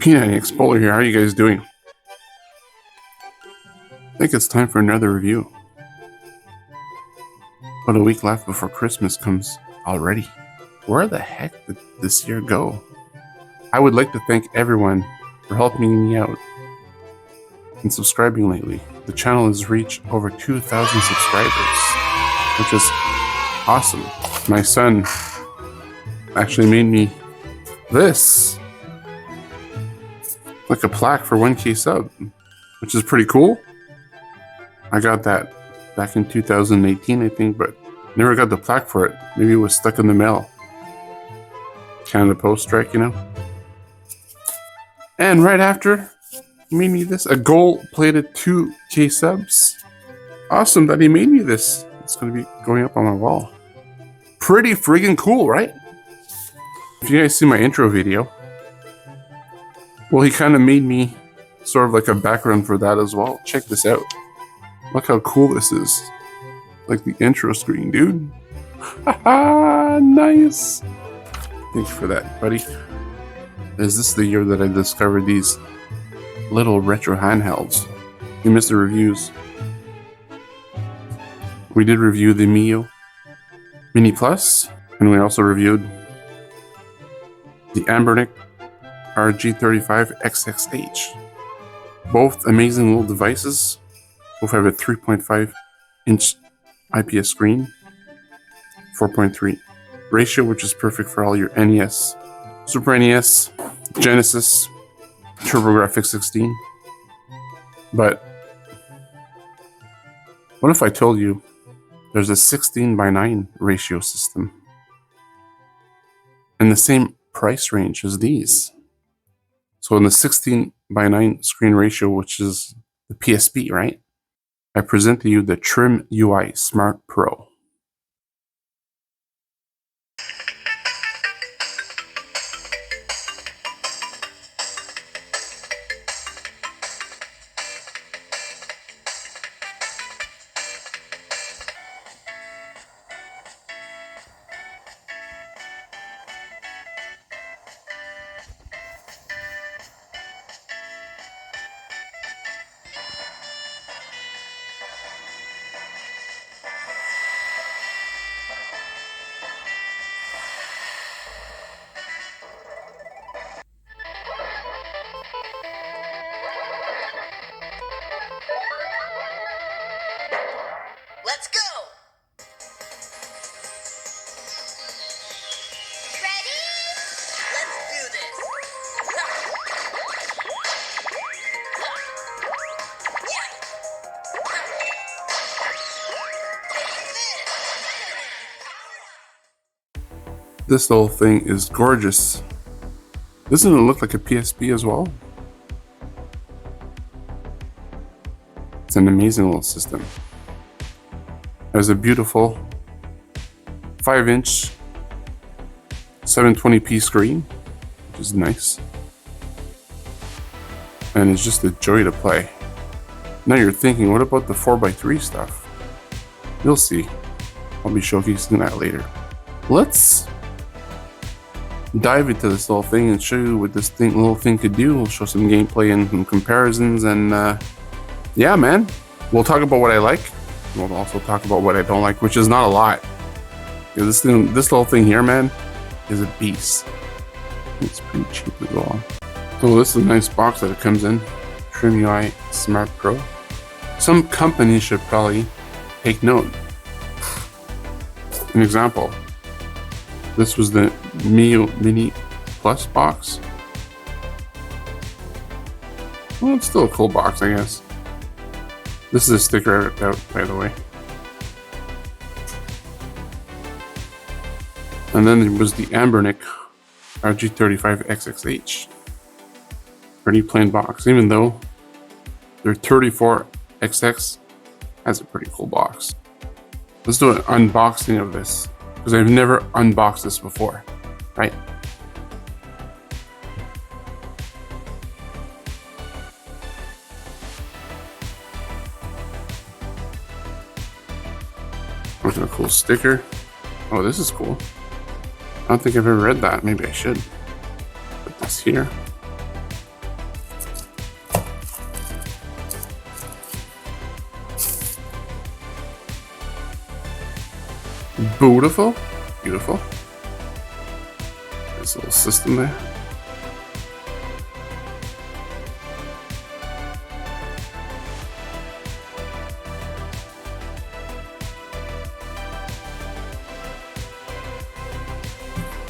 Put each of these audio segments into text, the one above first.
Peanut and Expolar here. How are you guys doing? I think it's time for another review. But a week left before Christmas comes already. Where the heck did this year go? I would like to thank everyone for helping me out and subscribing lately. The channel has reached over 2,000 subscribers, which is awesome. My son actually made me this, like a plaque for 1K sub, which is pretty cool. I got that back in 2018, I think, but never got the plaque for it. Maybe it was stuck in the mail. Canada Post strike, you know. And right after, he made me this, a gold-plated 2K subs. Awesome that he made me this. It's going to be going up on my wall. Pretty friggin' cool, right? If you guys see my intro video, well, he kind of made me sort of like a background for that as well. Check this out. Look how cool this is. Like the intro screen, dude. Haha, nice. Thank you for that, buddy. Is this the year that I discovered these little retro handhelds? You missed the reviews. We did review the Mio Mini Plus, and we also reviewed the Anbernic RG35XXH. Both amazing little devices. Both have a 3.5-inch IPS screen, 4.3 ratio, which is perfect for all your NES, Super NES, Genesis, TurboGrafx 16. But what if I told you there's a 16:9 ratio system in the same price range as these? So in the 16:9 screen ratio, which is the PSP, right? I present to you the TrimUI Smart Pro. Let's go! Ready? Let's do this! This little thing is gorgeous. Doesn't it look like a PSP as well? It's an amazing little system. There's a beautiful 5-inch 720p screen, which is nice. And it's just a joy to play. Now you're thinking, what about the 4x3 stuff? You'll see. I'll be showcasing that later. Let's dive into this little thing and show you what this little thing could do. We'll show some gameplay and some comparisons, and yeah, man. We'll talk about what I like. We'll also talk about what I don't like, which is not a lot. This little thing here, man, is a beast. It's pretty cheap as well. So this is a nice box that it comes in. TrimUI Smart Pro. Some companies should probably take note. An example. This was the Mio Mini Plus box. Well, it's still a cool box, I guess. This is a sticker out, by the way. And then there was the Anbernic RG35XXH. Pretty plain box, even though their 34XX has a pretty cool box. Let's do an unboxing of this, because I've never unboxed this before, right? Look at a cool sticker. Oh, this is cool. I don't think I've ever read that. Maybe I should put this here. Beautiful. Beautiful. This little system there.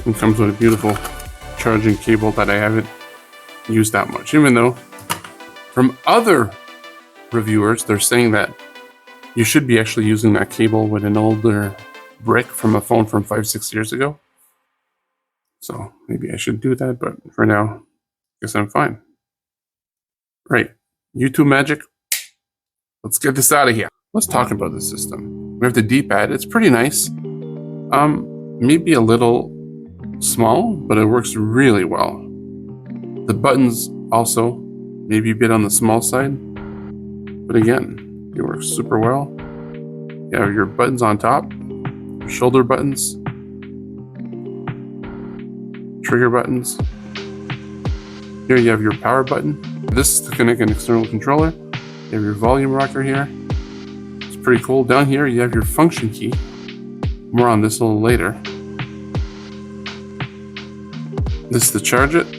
It comes with a beautiful charging cable that I haven't used that much, even though from other reviewers they're saying that you should be actually using that cable with an older brick from a phone from 5-6 years ago. So maybe I should do that, but for now, I guess I'm fine. Right, YouTube magic. Let's get this out of here. Let's talk about the system. We have the D-pad. It's pretty nice. Maybe a little small, but it works really well. The buttons also maybe a bit on the small side, but again, it works super well. You have your buttons on top, shoulder buttons, trigger buttons. Here you have your power button. This is to connect an external controller. You have your volume rocker here. It's pretty cool. Down here you have your function key. More on this a little later. This is to charge it.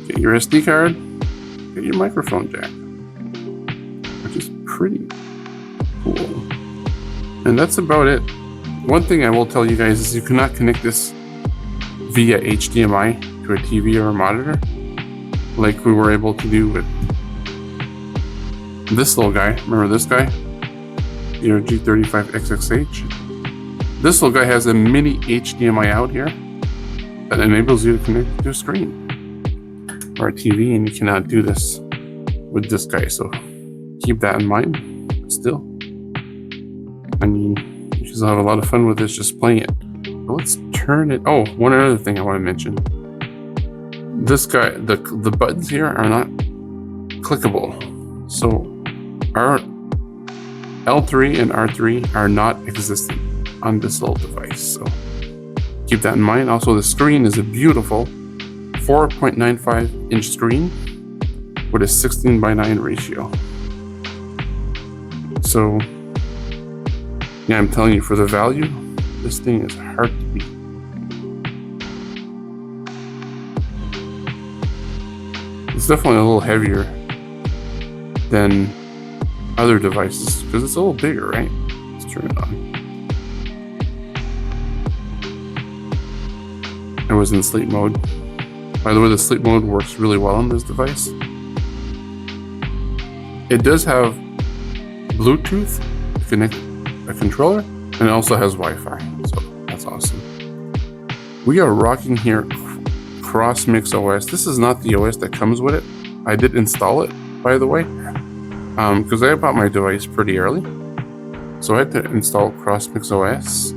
Get your SD card. Get your microphone jack, which is pretty cool. And that's about it. One thing I will tell you guys is you cannot connect this via HDMI to a TV or a monitor like we were able to do with this little guy. Remember this guy? Your G35XXH. This little guy has a mini HDMI out here that enables you to connect to a screen or a TV, and you cannot do this with this guy, so keep that in mind. Still, I mean, you just have a lot of fun with this just playing it. But let's turn it. Oh, one other thing I want to mention. This guy, the buttons here are not clickable, so our L3 and R3 are not existent on this little device, so keep that in mind. Also, the screen is a beautiful 4.95 inch screen with a 16:9 ratio. So yeah, I'm telling you, for the value, this thing is hard to beat. It's definitely a little heavier than other devices because it's a little bigger, right? Let's turn it on. I was in sleep mode. By the way, the sleep mode works really well on this device. It does have Bluetooth to connect a controller, and it also has Wi-Fi, so that's awesome. We are rocking here CrossMix OS. This is not the OS that comes with it. I did install it, by the way, because I bought my device pretty early, so I had to install CrossMix OS.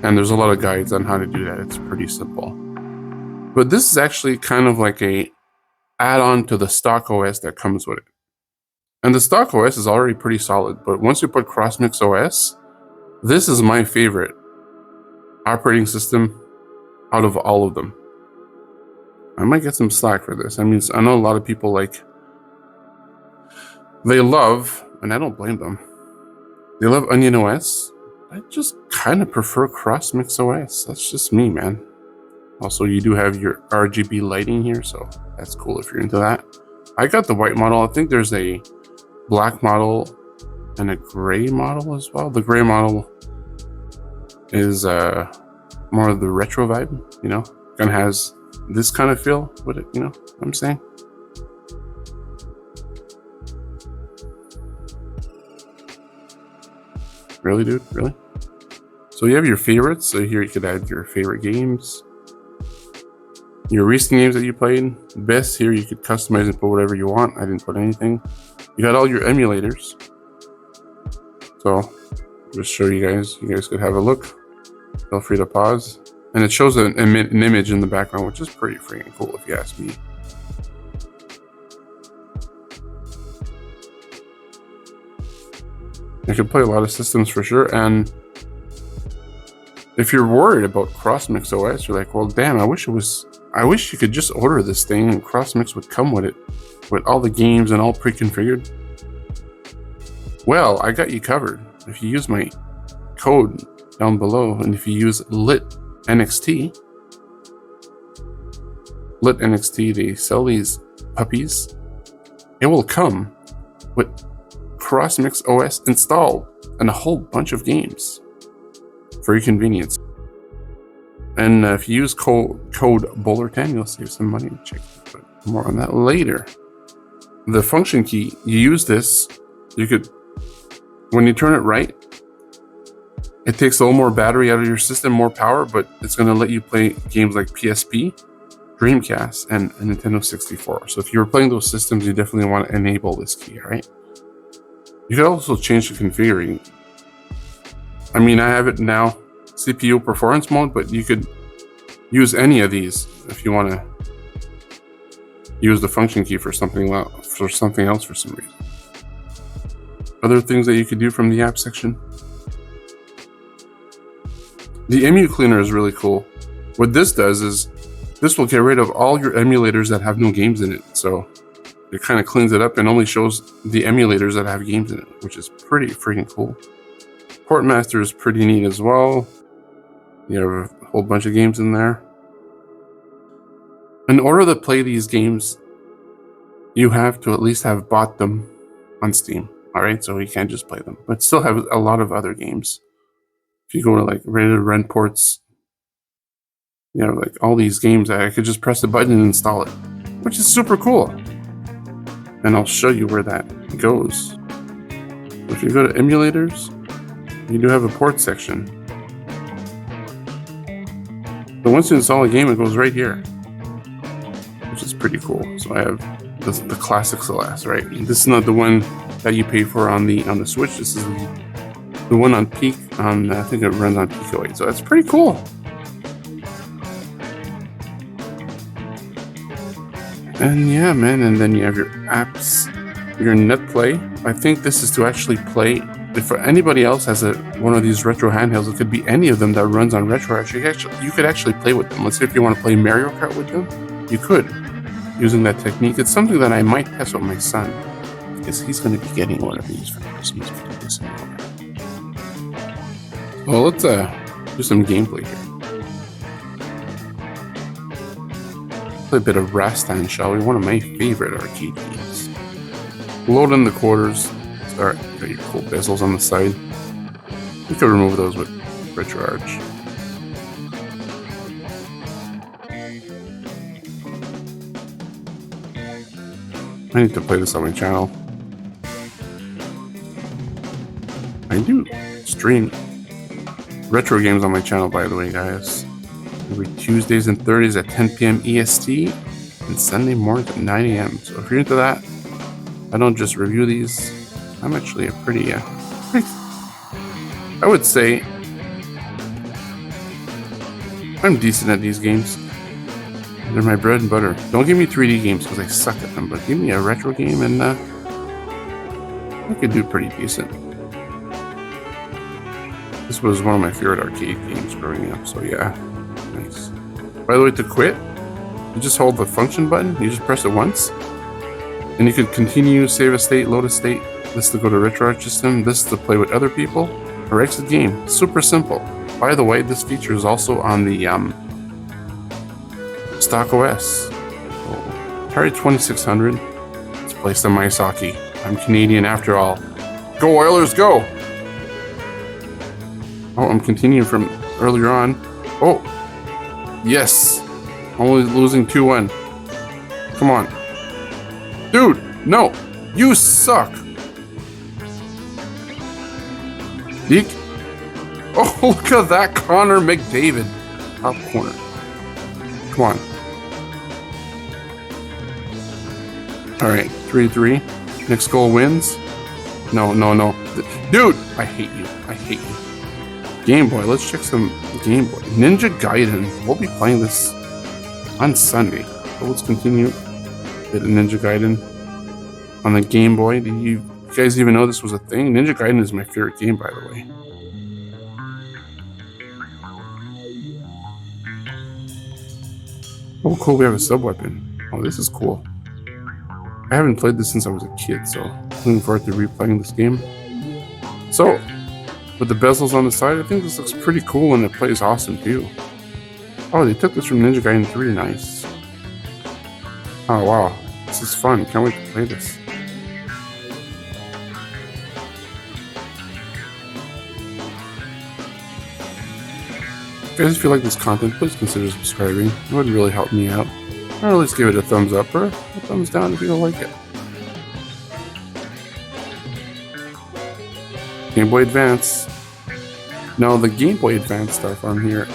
And there's a lot of guides on how to do that. It's pretty simple. But this is actually kind of like a add-on to the stock OS that comes with it. And the stock OS is already pretty solid, but once you put CrossMix OS, this is my favorite operating system out of all of them. I might get some slack for this. I mean, I know a lot of people they love, and I don't blame them, they love Onion OS. I just kind of prefer CrossMix OS. That's just me, man. Also, you do have your RGB lighting here, so that's cool if you're into that. I got the white model. I think there's a black model and a gray model as well. The gray model is more of the retro vibe, you know, kind of has this kind of feel with it, you know what I'm saying? Really, dude? Really? So you have your favorites. So here you could add your favorite games, your recent games that you played. Best, here you could customize and put whatever you want. I didn't put anything. You got all your emulators. So just show you guys. You guys could have a look. Feel free to pause. And it shows an image in the background, which is pretty freaking cool if you ask me. You can play a lot of systems for sure, and if you're worried about CrossMix OS, you're like, well, damn, I wish you could just order this thing and CrossMix would come with it, with all the games and all pre-configured. Well, I got you covered. If you use my code down below, and if you use Lit NXT, they sell these puppies. It will come with CrossMix OS installed and a whole bunch of games for your convenience. And if you use code Bowler10, you'll save some money. Check more on that later. The function key, you use this, you could, when you turn it right, it takes a little more battery out of your system, more power, but it's going to let you play games like PSP, Dreamcast, and Nintendo 64. So if you're playing those systems, you definitely want to enable this key, right? You can also change the configuring. I mean, I have it now, CPU performance mode, but you could use any of these if you want to use the function key for something else for some reason. Other things that you could do from the app section. The Emu Cleaner is really cool. What this does is this will get rid of all your emulators that have no games in it. So it kind of cleans it up and only shows the emulators that have games in it, which is pretty freaking cool. Portmaster is pretty neat as well. You have a whole bunch of games in there. In order to play these games, you have to at least have bought them on Steam. Alright, so you can't just play them, but still have a lot of other games. If you go to like Ready to Rent ports, you know, like all these games, I could just press a button and install it, which is super cool. And I'll show you where that goes. If you go to emulators, you do have a port section. So once you install a game, it goes right here, which is pretty cool. So I have the classic Celeste, right? This is not the one that you pay for on the Switch. This is the one on Peak. I think it runs on Pico 8, so that's pretty cool. And yeah, man, and then you have your apps, your net play. I think this is to actually play. If anybody else has one of these retro handhelds, it could be any of them that runs on RetroArch. You could actually play with them. Let's say if you want to play Mario Kart with them, you could, using that technique. It's something that I might test with my son, because he's going to be getting one of these for Christmas. Well, let's do some gameplay here. Play a bit of Rastan, shall we? One of my favorite arcade games. Load in the quarters. Alright, got your cool bezels on the side. You can remove those with RetroArch. I need to play this on my channel. I do stream retro games on my channel, by the way, guys. Every Tuesdays and Thursdays at 10 p.m. EST and Sunday mornings at 9 a.m. So if you're into that, I don't just review these. I'm actually a pretty I would say I'm decent at these games. They're my bread and butter. Don't give me 3D games because I suck at them, but give me a retro game and I could do pretty decent. This was one of my favorite arcade games growing up, so yeah, nice. By the way, to quit, you just hold the function button, you just press it once, and you could continue, save a state, load a state. This is to go to RetroArch system, this is to play with other people, or exit game. Super simple. By the way, this feature is also on the stock OS. Atari 2600. It's placed on my Saki. I'm Canadian after all. Go Oilers, go! Oh, I'm continuing from earlier on. Oh, yes. Only losing 2-1. Come on. Dude, no. You suck. Deke. Oh, look at that. Connor McDavid. Top corner. Come on. All right, 3-3. Next goal wins. No. Dude, I hate you. I hate you. Game Boy, let's check some Game Boy. Ninja Gaiden. We'll be playing this on Sunday. So let's continue. Bit of Ninja Gaiden on the Game Boy. Do you guys even know this was a thing? Ninja Gaiden is my favorite game, by the way. Oh, cool. We have a sub-weapon. Oh, this is cool. I haven't played this since I was a kid, so looking forward to replaying this game. So, with the bezels on the side. I think this looks pretty cool and it plays awesome too. Oh, they took this from Ninja Gaiden 3. Nice. Oh wow, this is fun. Can't wait to play this. Guys, if you like this content, please consider subscribing. It would really help me out. Or at least give it a thumbs up or a thumbs down if you don't like it. Game Boy Advance. Now, the Game Boy Advance stuff on here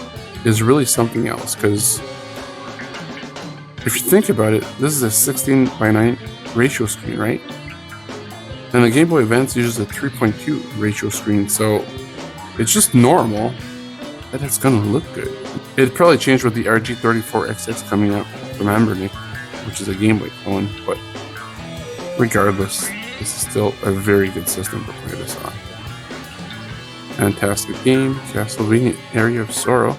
is really something else, because if you think about it, this is a 16:9 ratio screen, right? And the Game Boy Advance uses a 3.2 ratio screen, so it's just normal that it's gonna look good. It'd probably change with the RG34XX coming out from Ambernick, which is a Game Boy clone, but regardless, this is still a very good system to play this on. Fantastic game, Castlevania Area of Sorrow.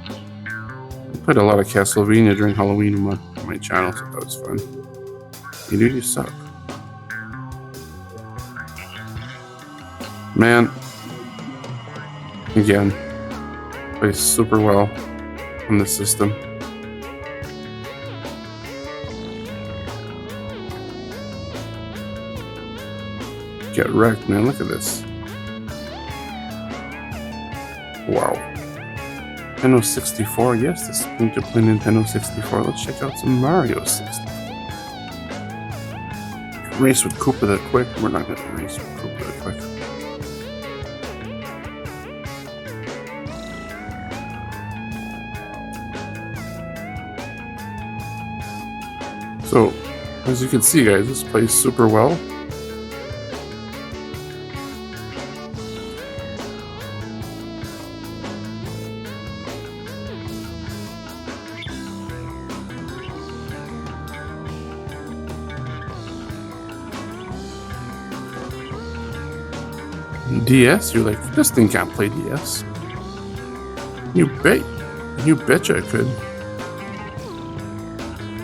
I played a lot of Castlevania during Halloween month on my channel, so that was fun. You dude, you suck. Man, again, plays super well on the system. Get wrecked, man. Look at this. Wow. Nintendo 64. Yes, this is going to play Nintendo 64. Let's check out some Mario 64. Race with Koopa the Quick. We're not going to race with Koopa the Quick. So, as you can see, guys, this plays super well. DS? You're like, this thing can't play DS. You betcha it could.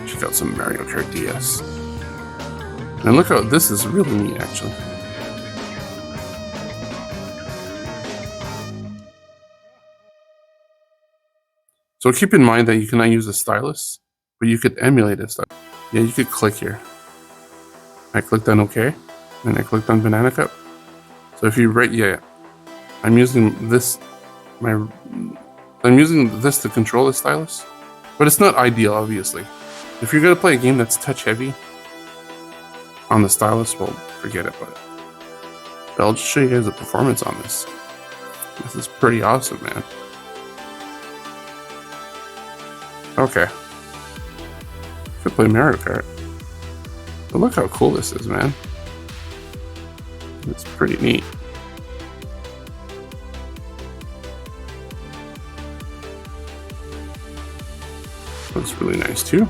Check out some Mario Kart DS. And look how this is really neat, actually. So keep in mind that you cannot use a stylus, but you could emulate a stylus. Yeah, you could click here. I clicked on OK, and I clicked on Banana Cup. So if you write, yeah, I'm using this to control the stylus, but it's not ideal, obviously. If you're gonna play a game that's touch heavy on the stylus, well, forget it. But I'll just show you guys the performance on this. This is pretty awesome, man. Okay, could play Mario Kart, but look how cool this is, man. It's pretty neat. Looks really nice too.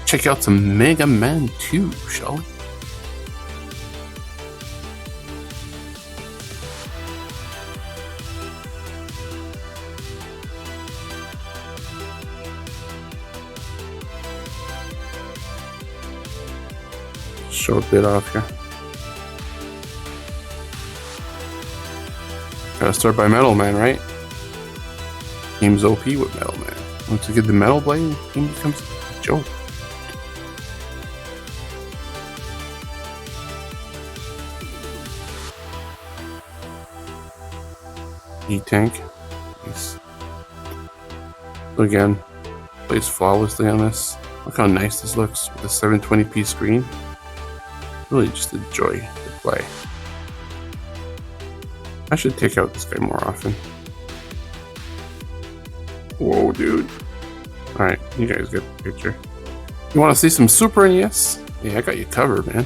Check out some Mega Man 2, shall we? Show a bit off here. Gotta start by Metal Man, right? Game's OP with Metal Man. Once you get the Metal Blade, the game becomes a joke. E-Tank. Nice. So again, plays flawlessly on this. Look how nice this looks with a 720p screen. Really just a joy to play. I should take out this guy more often. Whoa, dude. Alright, you guys get the picture. You want to see some Super NES? Yeah, I got you covered, man.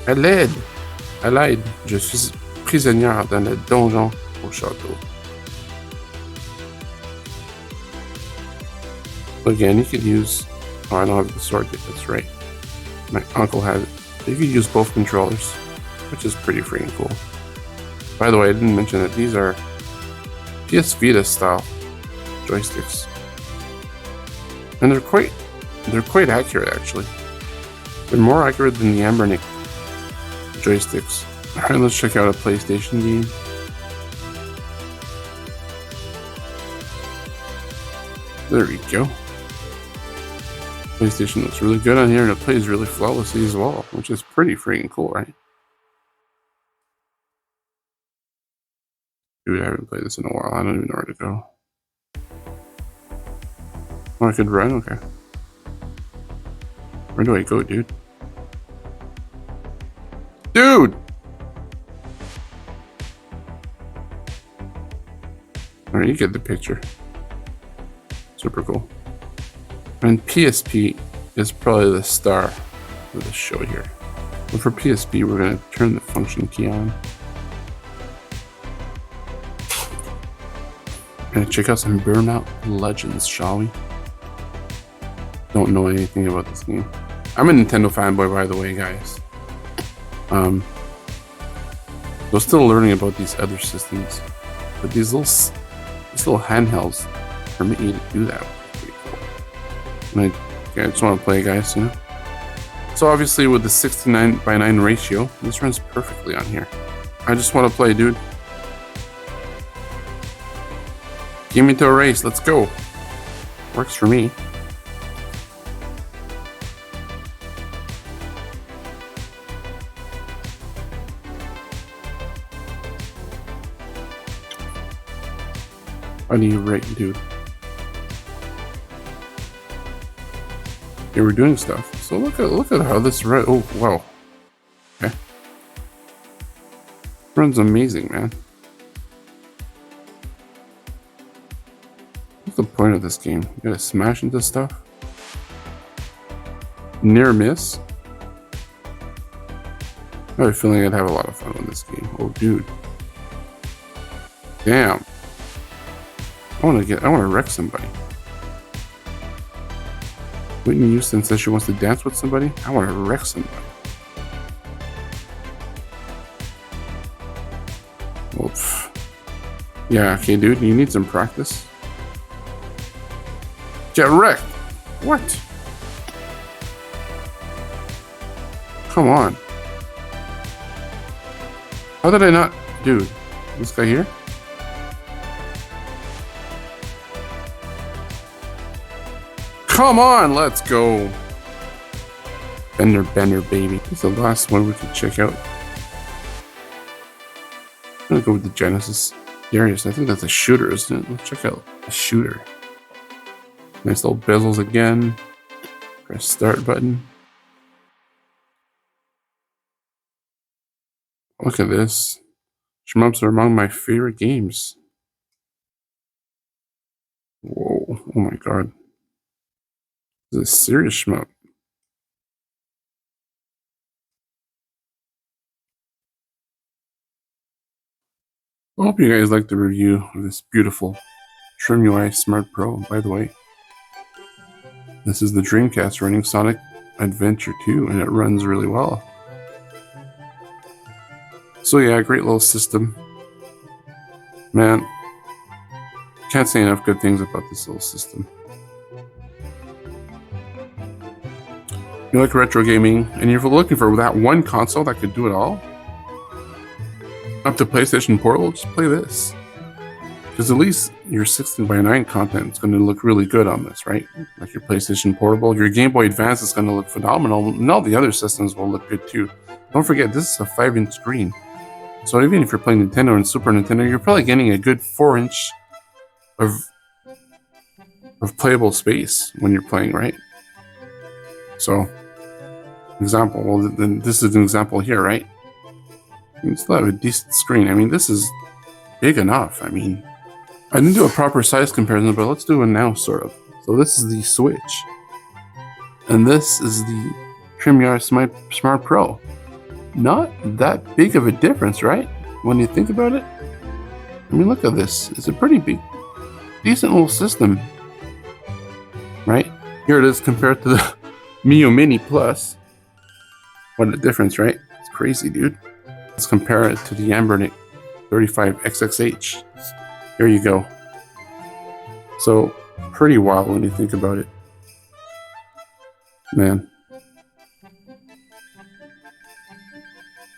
I lied. Je suis prisonnière dans le donjon au château. Again, you could use... Oh, I don't have the sword yet, that's right. My uncle had it. You could use both controllers, which is pretty freaking cool. By the way, I didn't mention that these are PS Vita style joysticks, and they're quite accurate actually. They're more accurate than the Anbernic joysticks. Alright, let's check out a PlayStation game. There we go. PlayStation looks really good on here, and it plays really flawlessly as well, which is pretty freaking cool, right? Dude, I haven't played this in a while. I don't even know where to go. Oh, I could run? Okay. Where do I go, dude? Dude! Alright, you get the picture. Super cool. And PSP is probably the star of the show here. But for PSP, we're going to turn the function key on. And check out some Burnout Legends, shall we? Don't know anything about this game. I'm a Nintendo fanboy, by the way, guys. I'm still learning about these other systems, but these little handhelds permit you to do that. Pretty cool. And I just want to play, guys. You know. So obviously, with the 69:9 ratio, this runs perfectly on here. I just want to play, dude. Get me to a race. Let's go. Works for me. How do you rate, dude? Yeah, we're doing stuff. So look at how this runs. Oh wow. Okay. Runs amazing, man. What's the point of this game? You gotta smash into stuff? Near miss? I have a feeling I'd have a lot of fun with this game. Oh dude. Damn. I wanna wreck somebody. Whitney Houston says she wants to dance with somebody. I wanna wreck somebody. Well, yeah, okay, dude, you need some practice. Get wrecked. What? Come on. How did I not... Dude, this guy here? Come on, let's go. Bender, baby. This is the last one we can check out. I'm gonna go with the Genesis. Darius, I think that's a shooter, isn't it? Let's check out the shooter. Nice little bezels again. Press start button. Look at this. Shmups are among my favorite games. Whoa, oh my god. This is a serious shmup. I hope you guys like the review of this beautiful TrimUI Smart Pro. By the way, this is the Dreamcast running Sonic Adventure 2, and it runs really well. So yeah, great little system. Man, can't say enough good things about this little system. You like retro gaming, and you're looking for that one console that could do it all? Up to PlayStation Portable, just play this. Because at least your 16:9 content is going to look really good on this, right? Like your PlayStation Portable, your Game Boy Advance is going to look phenomenal, and all the other systems will look good too. Don't forget, this is a 5-inch screen. So even if you're playing Nintendo and Super Nintendo, you're probably getting a good 4-inch of playable space when you're playing, right? So, example, well, then this is an example here, right? You still have a decent screen. I mean, this is big enough. I mean, I didn't do a proper size comparison, but let's do one now, sort of. So this is the Switch, and this is the TrimUI Smart Pro. Not that big of a difference, right? When you think about it. I mean, look at this. It's a pretty big, decent little system, right? Here it is compared to the Mio Mini Plus. What a difference, right? It's crazy, dude. Let's compare it to the Anbernic 35XXH. Here you go. So, pretty wild when you think about it. Man.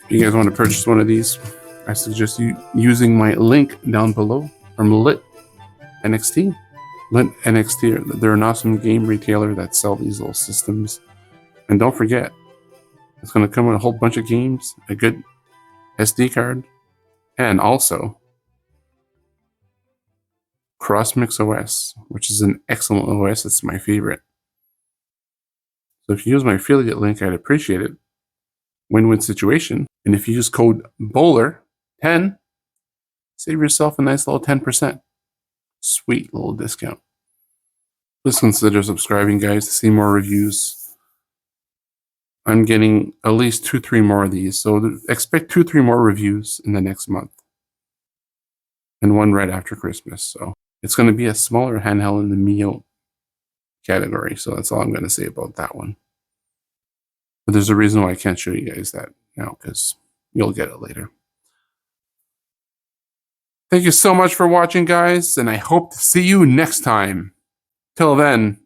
If you guys want to purchase one of these, I suggest you using my link down below from Lit NXT. Lit NXT, they're an awesome game retailer that sell these little systems. And don't forget, it's going to come with a whole bunch of games, a good SD card, and also CrossMix OS, which is an excellent OS. It's my favorite. So if you use my affiliate link, I'd appreciate it. Win-win situation. And if you use code BOWLER10, save yourself a nice little 10%. Sweet little discount. Please consider subscribing, guys, to see more reviews. I'm getting at least 2-3 more of these, so expect 2-3 more reviews in the next month. And one right after Christmas. So it's going to be a smaller handheld in the Mio category. So that's all I'm going to say about that one. But there's a reason why I can't show you guys that now, because you'll get it later. Thank you so much for watching, guys, and I hope to see you next time. Till then,